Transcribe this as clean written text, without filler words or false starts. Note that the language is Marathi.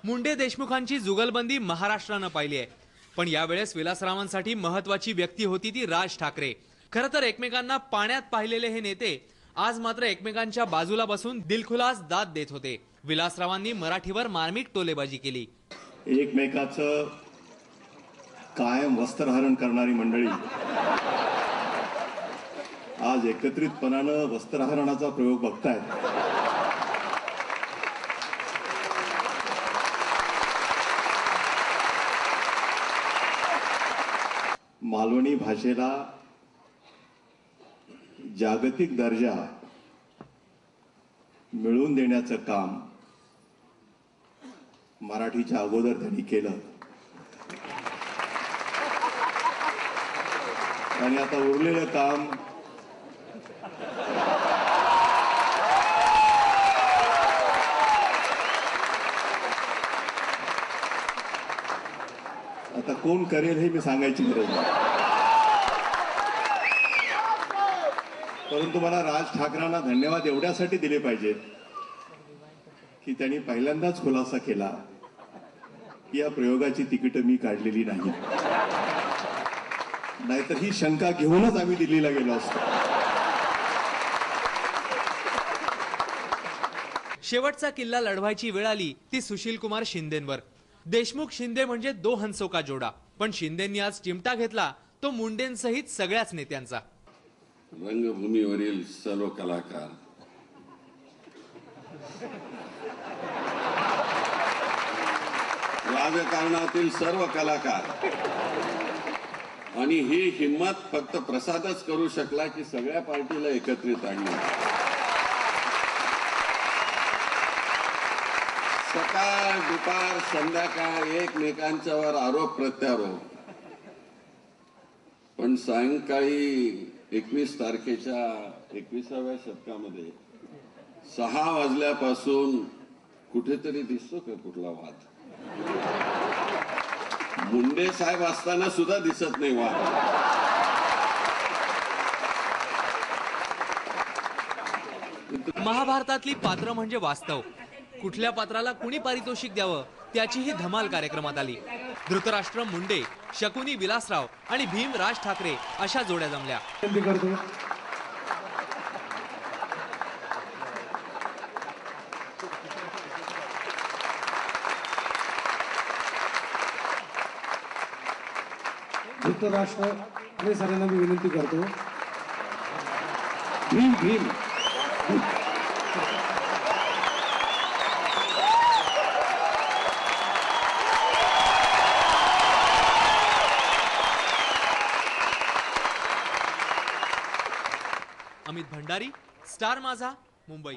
मुंडे देशमुखांची जुगलबंदी महाराष्ट्रानं पाहिली आहे, पण यावेळेस विलासरावांसाठी महत्वाची व्यक्ती होती ती राज ठाकरे। खरं तर एकमेकांना पाण्यात पाहिलेले हे नेते आज मात्र एकमेकांच्या बाजूला बसून दिलखुलास दाद देत होते। विलासरावांनी मराठीवर मार्मिक टोलेबाजी केली। एकमेकाचं कायम वस्त्रहरण करणारी मंडळी आज एकत्रितपणानं वस्त्रहरणाचा प्रयोग बघतायत। मालवणी भाषेला जागतिक दर्जा मिळवून देण्याचं काम मराठीच्या अगोदर त्यांनी केलं आणि आता उरलेलं काम आता कोण करेल हे मी सांगायची गरज नाही, परंतु मला राज ठाकरेंना धन्यवाद एवढ्यासाठी दिले पाहिजेत की त्यांनी पहिल्यांदाच खुलासा केला की या प्रयोगाची तिकीट मी काढलेली नाही, नाहीतर ही शंका घेऊनच आम्ही दिल्लीला गेलो असतो। शेवटचा किल्ला लढवायची वेळ आली ती सुशील कुमार शिंदेंवर। देशमुख शिंदे म्हणजे दो हंसों का जोडा, पण शिंदेंनी आज चिमटा घेतला तो मुंडेंसहित सगळ्याच नेत्यांचा। रंगभूमीवरील सर्व कलाकार, राजकारणातील सर्व कलाकार आणि ही हिम्मत फक्त प्रसादच करू शकला की सगळ्या पार्टीला एकत्रित आणली। सकाळ दुपार संध्याकाळ एकमेकांच्यावर आरोप प्रत्यारोप, पण सायंकाळी 21 तारखेच्या 21व्या शतकामध्ये 6 वाजल्यापासून कुठेतरी दिसतो का कुठला वाद? मुंडे साहेब असताना सुद्धा दिसत नाही वाद। महाभारतातली पात्र म्हणजे वास्तव, कुठल्या पात्राला कुणी पारितोषिक द्यावं त्याचीही धमाल कार्यक्रमात आली। धृतराष्ट्र मुंडे, शकुनी विलासराव आणि भीम राज ठाकरे अशा जोड्या जमल्या। धृतराष्ट्र हे सरांना मी विनंती करतो, भीम भीम अमित भंडारी, स्टार माझा, मुंबई।